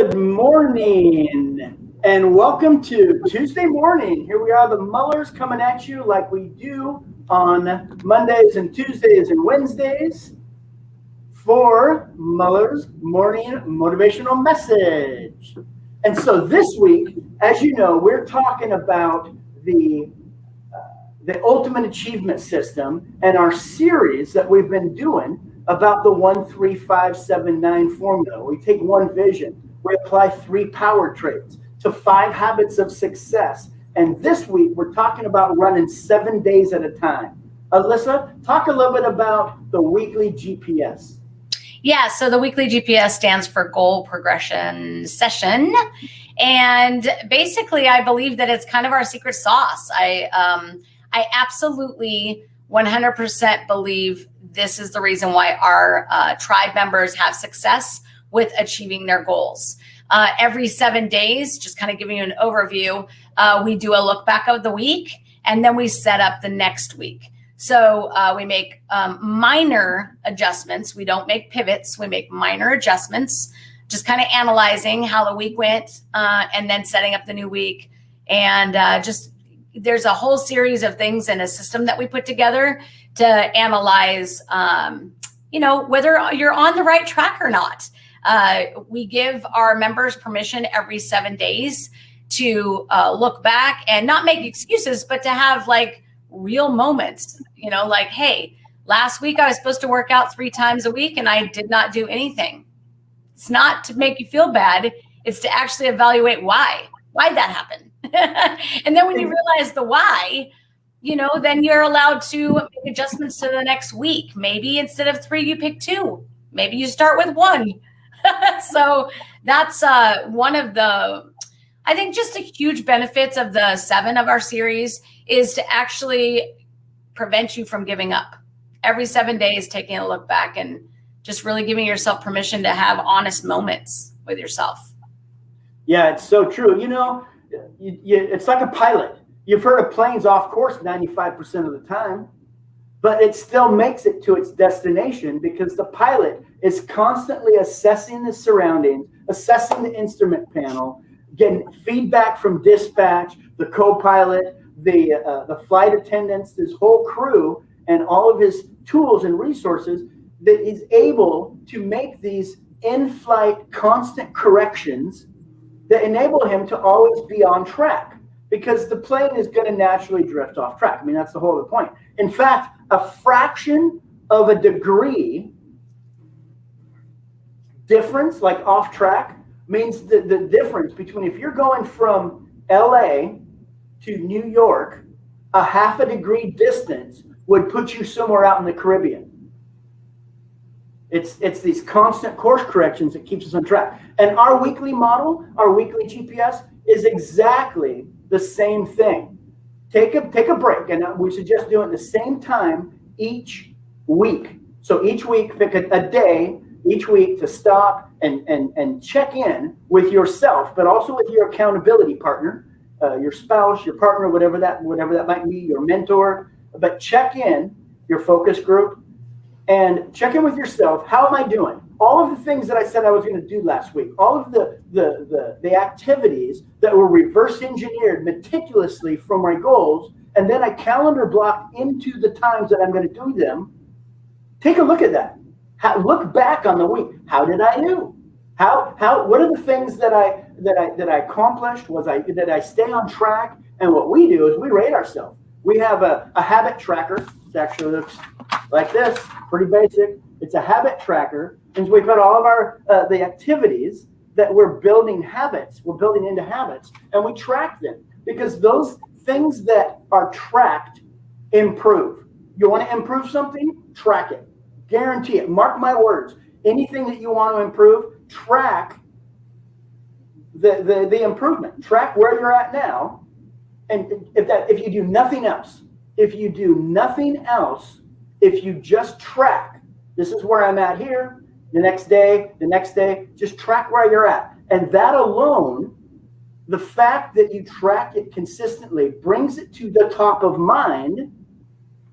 Good morning and welcome to Tuesday morning. Here we are, the Mullers, coming at you like we do on Mondays and Tuesdays and Wednesdays for Mullers Morning Motivational Message. And so this week, as you know, we're talking about the Ultimate Achievement System and our series that we've been doing about the 1-3-5-7-9 formula. We take one vision, we apply 3 power traits to 5 habits of success. And this week, we're talking about running 7 days at a time. Alyssa, talk a little bit about the weekly GPS. Yeah, so the weekly GPS stands for Goal Progression Session. And basically, I believe that it's kind of our secret sauce. I absolutely 100% believe this is the reason why our tribe members have success with achieving their goals. Every 7 days, just kind of giving you an overview, we do a look back of the week, and then we set up the next week. So we make minor adjustments. We don't make pivots. We make minor adjustments, just kind of analyzing how the week went and then setting up the new week. And there's a whole series of things in a system that we put together to analyze, whether you're on the right track or not. We give our members permission every 7 days to look back and not make excuses, but to have like real moments, like, hey, last week I was supposed to work out 3 times a week and I did not do anything. It's not to make you feel bad. It's to actually evaluate why that happened. And then when you realize the why, then you're allowed to make adjustments to the next week. Maybe instead of 3, you pick 2. Maybe you start with 1. So that's one of the, I think, just a huge benefits of the 7 of our series is to actually prevent you from giving up. Every 7 days, taking a look back and just really giving yourself permission to have honest moments with yourself. Yeah, it's so true. It's like a pilot. You've heard of planes off course 95% of the time, but it still makes it to its destination because the pilot is constantly assessing the surroundings, assessing the instrument panel, getting feedback from dispatch, the co-pilot, the flight attendants, this whole crew, and all of his tools and resources that is able to make these in-flight constant corrections that enable him to always be on track, because the plane is going to naturally drift off track. I mean, that's the whole of the point. In fact, a fraction of a degree difference, like off track, means that the difference between if you're going from LA to New York, a half a degree distance would put you somewhere out in the Caribbean. It's these constant course corrections that keeps us on track. And our weekly model, our weekly GPS, is exactly the same thing. Take a break, and we suggest doing it at the same time each week. So each week, pick a day each week to stop and check in with yourself, but also with your accountability partner, your spouse, your partner, whatever that might be, your mentor. But check in, your focus group, and check in with yourself. How am I doing? All of the things that I said I was going to do last week, all of the activities that were reverse engineered meticulously from my goals, and then I calendar blocked into the times that I'm going to do them. Take a look at that. Look back on the week. How did I do? What are the things that I accomplished? Did I stay on track? And what we do is we rate ourselves. We have a habit tracker. It actually looks like this, pretty basic. It's a habit tracker, and we put all of our the activities that we're building into habits, and we track them, because those things that are tracked improve. You want to improve something? Track it. Guarantee it. Mark my words. Anything that you want to improve, track the improvement. Track where you're at now, and if you do nothing else, if you just track, this is where I'm at here, the next day, just track where you're at. And that alone, the fact that you track it consistently brings it to the top of mind,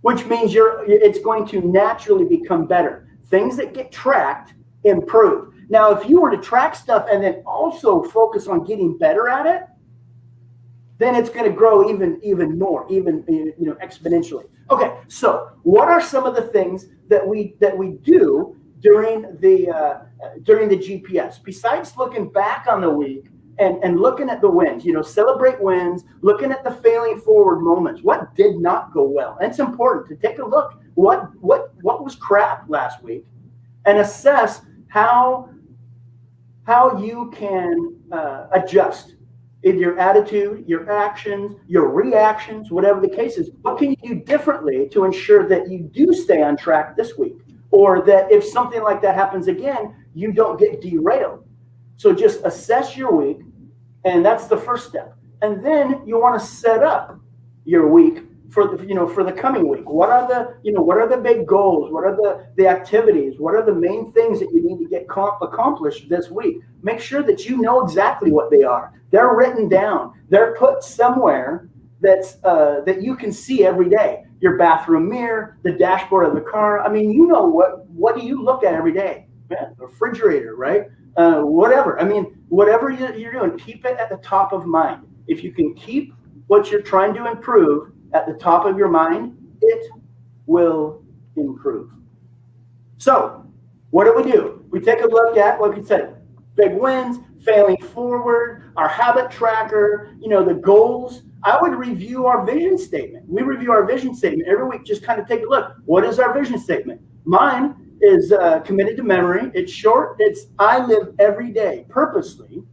which means it's going to naturally become better. Things that get tracked improve. Now, if you were to track stuff and then also focus on getting better at it, then it's going to grow even more, exponentially. Okay, so what are some of the things that we do during the GPS besides looking back on the week and looking at the wins? Celebrate wins, looking at the failing forward moments. What did not go well? And it's important to take a look. What was crap last week, and assess how you can adjust in your attitude, your actions, your reactions, whatever the case is. What can you do differently to ensure that you do stay on track this week? Or that if something like that happens again, you don't get derailed. So just assess your week, and that's the first step. And then you want to set up your week for the coming week. What are the big goals? What are the activities? What are the main things that you need to get accomplished this week? Make sure that you know exactly what they are. They're written down. They're put somewhere that you can see every day. Your bathroom mirror, the dashboard of the car. I mean, what do you look at every day? Man, the refrigerator, right? Whatever. I mean, whatever you're doing, keep it at the top of mind. If you can keep what you're trying to improve at the top of your mind, it will improve. So what do? We take a look at, like we said, big wins, failing forward, our habit tracker, the goals. I would review our vision statement. We review our vision statement every week. Just kind of take a look. What is our vision statement? Mine is committed to memory. It's short. It's I live every day purposely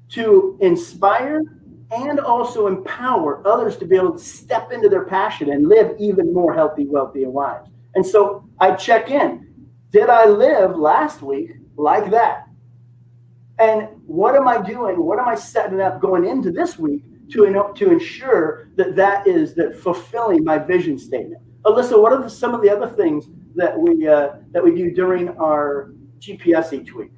to inspire and also empower others to be able to step into their passion and live even more healthy, wealthy, and wise. And so I check in. Did I live last week like that? And what am I doing? What am I setting up going into this week to ensure that is fulfilling my vision statement? Alyssa, what are some of the other things that we do during our GPS each week?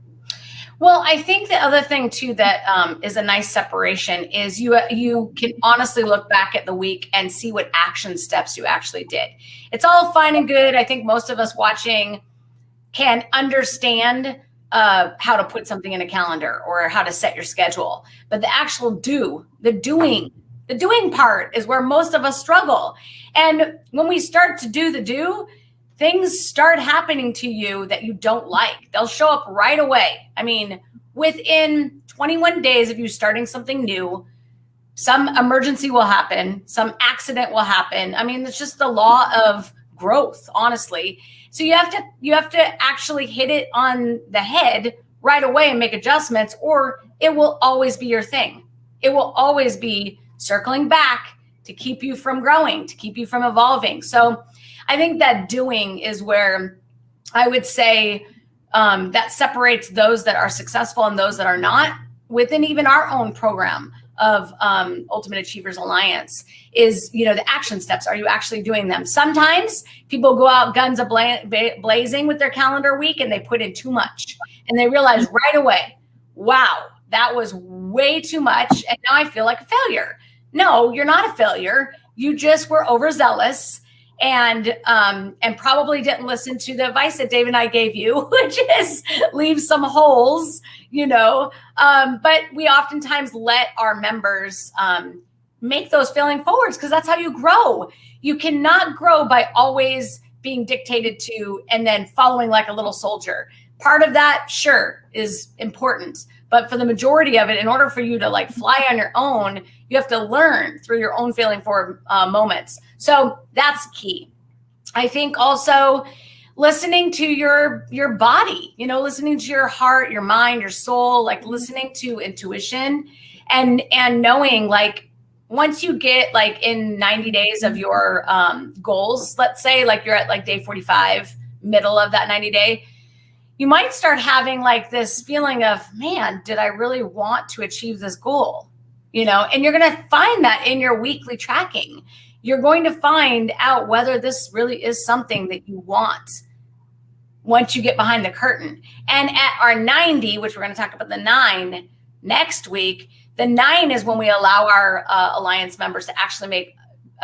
Well, I think the other thing too that is a nice separation is you can honestly look back at the week and see what action steps you actually did. It's all fine and good. I think most of us watching can understand how to put something in a calendar or how to set your schedule, but the actual the doing part is where most of us struggle. And when we start to do, things start happening to you that you don't like. They'll show up right away. I mean, within 21 days of you starting something new, some emergency will happen, some accident will happen. I mean, it's just the law of growth, honestly. So you have to actually hit it on the head right away and make adjustments, or it will always be your thing. It will always be circling back to keep you from growing, to keep you from evolving. So I think that doing is where I would say that separates those that are successful and those that are not within even our own program of Ultimate Achievers Alliance is, the action steps. Are you actually doing them? Sometimes people go out guns blazing with their calendar week and they put in too much and they realize right away, wow, that was way too much. And now I feel like a failure. No, you're not a failure. You just were overzealous and probably didn't listen to the advice that Dave and I gave you, which is leave some holes, but we oftentimes let our members make those failing forwards because that's how you grow. You cannot grow by always being dictated to and then following like a little soldier. Part of that, sure, is important. But for the majority of it, in order for you to like fly on your own, you have to learn through your own failing forward moments. So that's key. I think also listening to your body, listening to your heart, your mind, your soul, like listening to intuition and knowing like once you get like in 90 days of your goals, let's say like you're at like day 45, middle of that 90 day, you might start having like this feeling of, man, did I really want to achieve this goal? And you're going to find that in your weekly tracking. You're going to find out whether this really is something that you want once you get behind the curtain. And at our 90, which we're going to talk about the 9 next week, the 9 is when we allow our Alliance members to actually make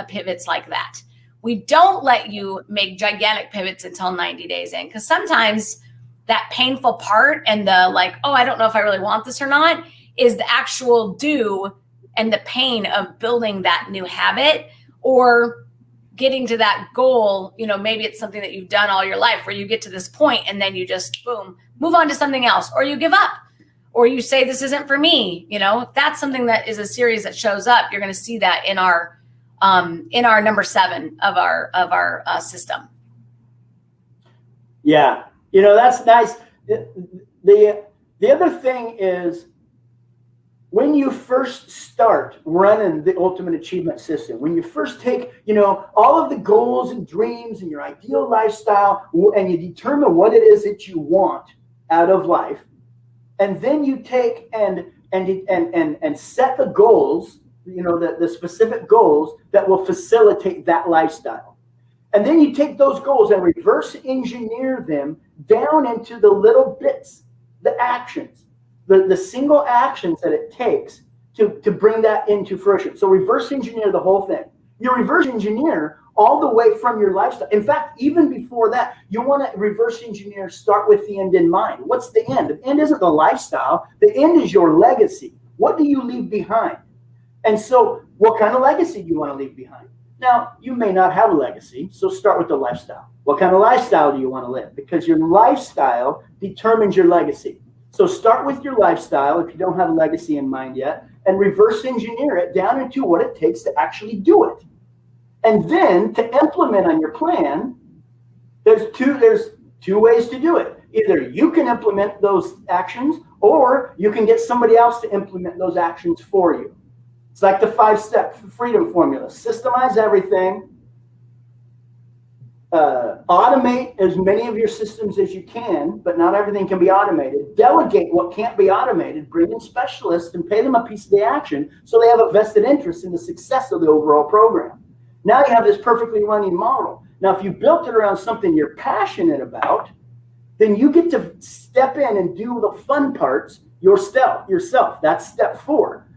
pivots like that. We don't let you make gigantic pivots until 90 days in, because sometimes that painful part and the like, oh, I don't know if I really want this or not, is the actual do and the pain of building that new habit or getting to that goal. You know, maybe it's something that you've done all your life where you get to this point and then you just boom, move on to something else, or you give up, or you say, this isn't for me. You know, if that's something that is a series that shows up, you're going to see that in our number 7 of our system. Yeah. You know, that's nice. The other thing is, when you first start running the Ultimate Achievement System, when you first take, you know, all of the goals and dreams and your ideal lifestyle, and you determine what it is that you want out of life, and then you take and set the goals, you know, the specific goals that will facilitate that lifestyle. And then you take those goals and reverse engineer them down into the little bits, the actions. The single actions that it takes to bring that into fruition. So reverse engineer the whole thing. You reverse engineer all the way from your lifestyle. In fact, even before that, you want to reverse engineer, start with the end in mind. What's the end? The end isn't the lifestyle. The end is your legacy. What do you leave behind? And so what kind of legacy do you want to leave behind? Now, you may not have a legacy, so start with the lifestyle. What kind of lifestyle do you want to live? Because your lifestyle determines your legacy. So start with your lifestyle if you don't have a legacy in mind yet, and reverse engineer it down into what it takes to actually do it. And then to implement on your plan, there's two ways to do it. Either you can implement those actions, or you can get somebody else to implement those actions for you. It's like the 5-step freedom formula. Systemize everything. Automate as many of your systems as you can, but not everything can be automated. Delegate what can't be automated. Bring in specialists and pay them a piece of the action so they have a vested interest in the success of the overall program. Now you have this perfectly running model. Now, if you built it around something you're passionate about, then you get to step in and do the fun parts yourself. That's step 4.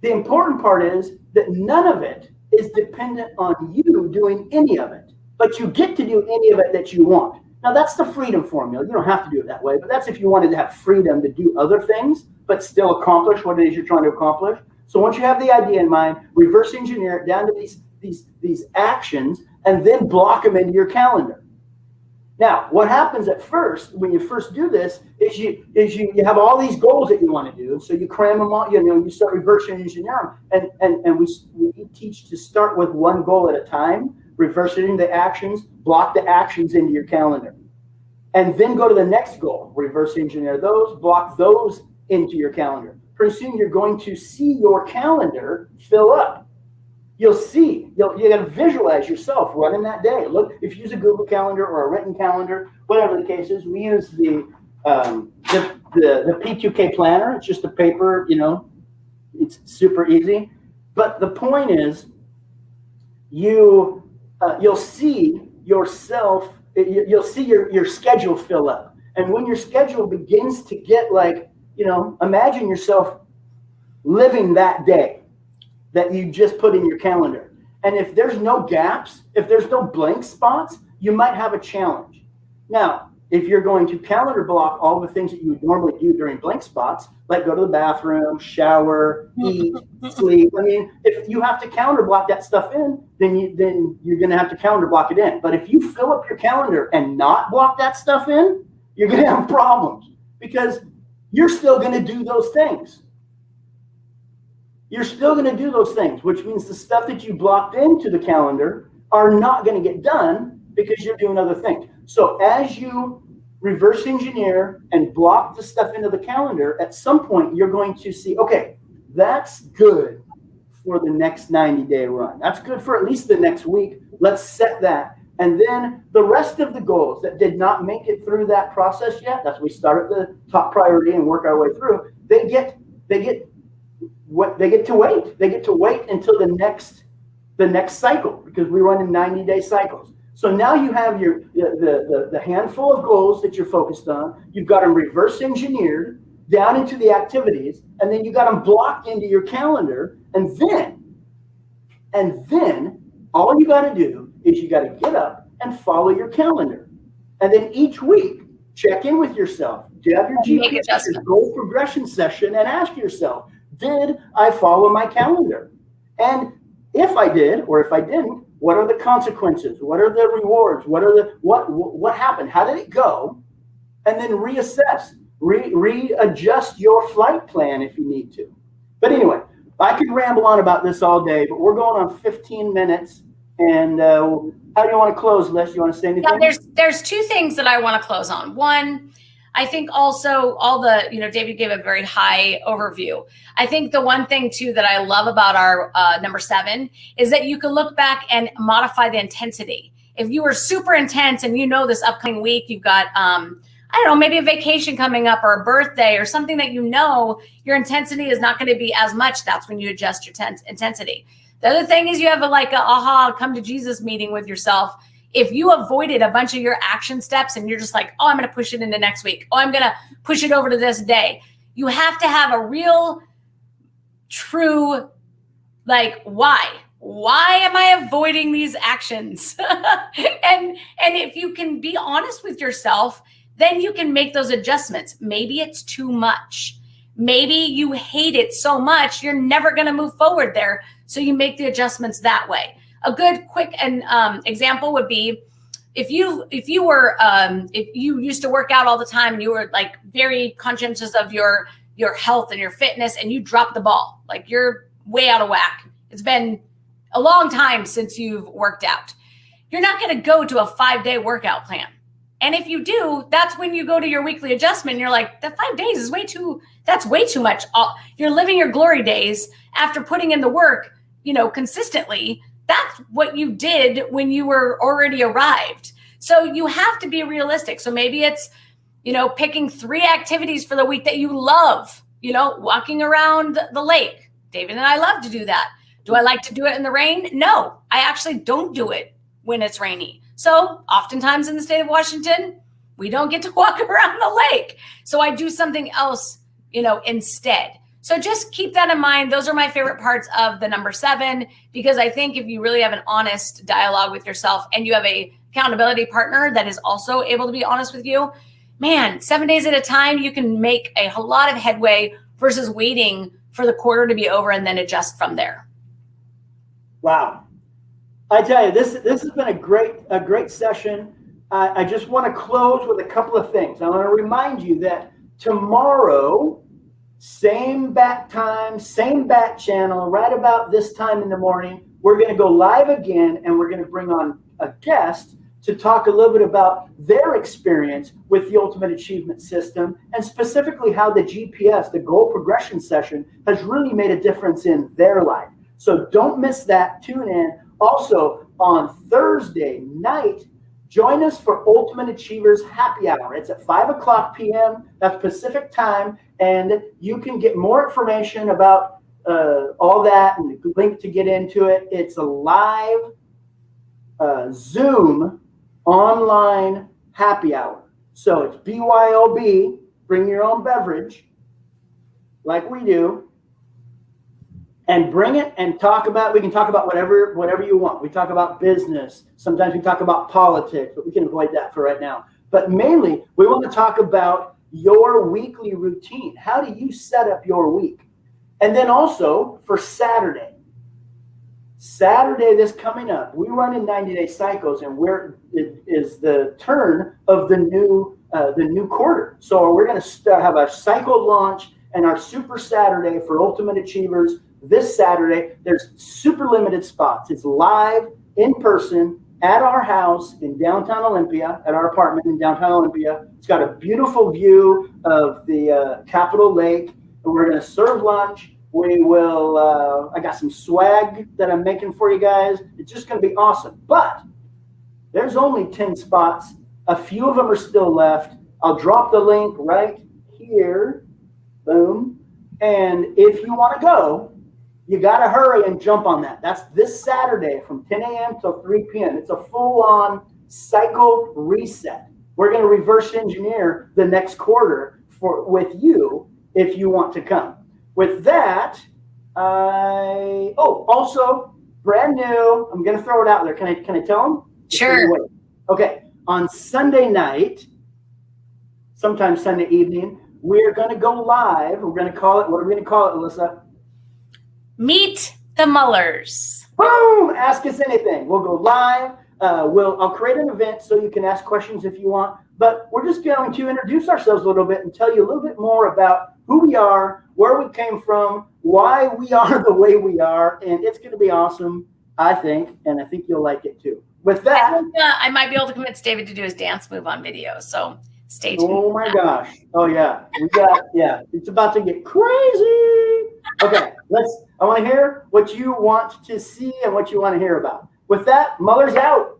The important part is that none of it is dependent on you doing any of it, but you get to do any of it that you want. Now, that's the freedom formula. You don't have to do it that way, but that's if you wanted to have freedom to do other things, but still accomplish what it is you're trying to accomplish. So once you have the idea in mind, reverse engineer it down to these actions, and then block them into your calendar. Now, what happens at first, when you first do this, is you have all these goals that you want to do. So you cram them all, you start reversing engineering them. And we teach to start with one goal at a time, reverse it into actions, block the actions into your calendar. And then go to the next goal, reverse engineer those, block those into your calendar. Pretty soon you're going to see your calendar fill up. You'll see, you got to visualize yourself running that day. Look, if you use a Google Calendar or a written calendar, whatever the case is, we use the P2K planner. It's just a paper, it's super easy. But the point is, you'll see yourself, you'll see your schedule fill up. And when your schedule begins to get imagine yourself living that day that you just put in your calendar. And if there's no gaps, if there's no blank spots, you might have a challenge. Now, if you're going to calendar block all the things that you would normally do during blank spots, like go to the bathroom, shower, eat, sleep. I mean, if you have to calendar block that stuff in, then you're going to have to calendar block it in. But if you fill up your calendar and not block that stuff in, you're going to have problems because you're still going to do those things. You're still going to do those things, which means the stuff that you blocked into the calendar are not going to get done because you're doing other things. So as you reverse engineer and block the stuff into the calendar, at some point you're going to see, okay, that's good for the next 90-day run. That's good for at least the next week. Let's set that. And then the rest of the goals that did not make it through that process yet, that's we start at the top priority and work our way through, they get to wait. They get to wait until the next cycle because we run in 90-day cycles. So now you have the handful of goals that you're focused on. You've got them reverse engineered down into the activities, and then you got them blocked into your calendar. And then all you got to do is you got to get up and follow your calendar. And then each week, check in with yourself. Do you have your Make GPS, adjustments. your goal progression session, and ask yourself, did I follow my calendar? And if I did, or if I didn't, what are the consequences? What are the rewards? What happened? How did it go? And then reassess, readjust your flight plan if you need to. But anyway, I could ramble on about this all day, but we're going on 15 minutes. And how do you want to close, Les? You want to say anything? Yeah, there's two things that I want to close on. One, I think also David gave a very high overview. I think the one thing too that I love about our number 7 is that you can look back and modify the intensity. If you were super intense and this upcoming week, you've got, I don't know, maybe a vacation coming up or a birthday or something that your intensity is not going to be as much. That's when you adjust your intensity. The other thing is you have a come to Jesus meeting with yourself. If you avoided a bunch of your action steps and you're just like, oh, I'm going to push it into next week. Oh, I'm going to push it over to this day. You have to have a real, true, why? Why am I avoiding these actions? and if you can be honest with yourself, then you can make those adjustments. Maybe it's too much. Maybe you hate it so much, you're never going to move forward there. So you make the adjustments that way. A good quick example would be if you used to work out all the time and you were very conscientious of your health and your fitness and you dropped the ball, you're way out of whack. It's been a long time since you've worked out. You're not going to go to a 5-day workout plan. And if you do, that's when you go to your weekly adjustment. And you're like, that 5 days is way too much. You're living your glory days after putting in the work, consistently. That's what you did when you were already arrived. So you have to be realistic. So maybe it's, picking 3 activities for the week that you love, walking around the lake. David and I love to do that. Do I like to do it in the rain? No, I actually don't do it when it's rainy. So oftentimes in the state of Washington, we don't get to walk around the lake. So I do something else, instead. So just keep that in mind. Those are my favorite parts of the number 7, because I think if you really have an honest dialogue with yourself and you have a accountability partner that is also able to be honest with you, man, 7 days at a time, you can make a whole lot of headway versus waiting for the quarter to be over and then adjust from there. Wow. I tell you, this has been a great session. I just want to close with a couple of things. I want to remind you that tomorrow, same bat time, same bat channel, right about this time in the morning, we're going to go live again, and we're going to bring on a guest to talk a little bit about their experience with the Ultimate Achievement System, and specifically how the GPS, the goal progression session, has really made a difference in their life. So don't miss that. Tune in. Also, on Thursday night, join us for Ultimate Achievers Happy Hour. It's at 5:00 p.m. That's Pacific time, and you can get more information about all that and the link to get into it. It's a live Zoom online happy hour. So it's BYOB, bring your own beverage, like we do. And bring it and we can talk about whatever you want. We talk about business. Sometimes we talk about politics, but we can avoid that for right now. But mainly, we want to talk about your weekly routine. How do you set up your week? And then also for Saturday this coming up, we run in 90-day cycles, and it is the turn of the new quarter. So we're going to have a cycle launch and our Super Saturday for Ultimate Achievers. This Saturday, there's super limited spots. It's live, in person, at our house in downtown Olympia, at our apartment in downtown Olympia. It's got a beautiful view of the Capitol Lake, and we're going to serve lunch. We will, I got some swag that I'm making for you guys. It's just going to be awesome. But there's only 10 spots. A few of them are still left. I'll drop the link right here. Boom. And if you want to go, you got to hurry and jump on that. That's this Saturday from 10 a.m. till 3 p.m. It's a full-on cycle reset. We're going to reverse engineer the next quarter with you if you want to come. With that, also brand new. I'm going to throw it out there. Can I tell them? Sure. Okay. On Sunday night, 10 a.m. till 3 p.m. It's a full-on cycle reset. We're going to reverse engineer the next quarter with you if you want to come. With that, also brand new. I'm going to throw it out there. Can I tell them? Sure. Okay. On Sunday night, sometime Sunday evening. We're going to go live. We're going to call it, what are we going to call it, Alyssa? Meet the Mullers. Boom! Ask us anything. We'll go live. I'll create an event so you can ask questions if you want. But we're just going to introduce ourselves a little bit and tell you a little bit more about who we are, where we came from, why we are the way we are, and it's going to be awesome, I think, and I think you'll like it too. With that, I might be able to convince David to do his dance move on video, so stay tuned. oh my gosh. Oh yeah. It's about to get crazy. Okay, I want to hear what you want to see and what you want to hear about. With that, Muller's out.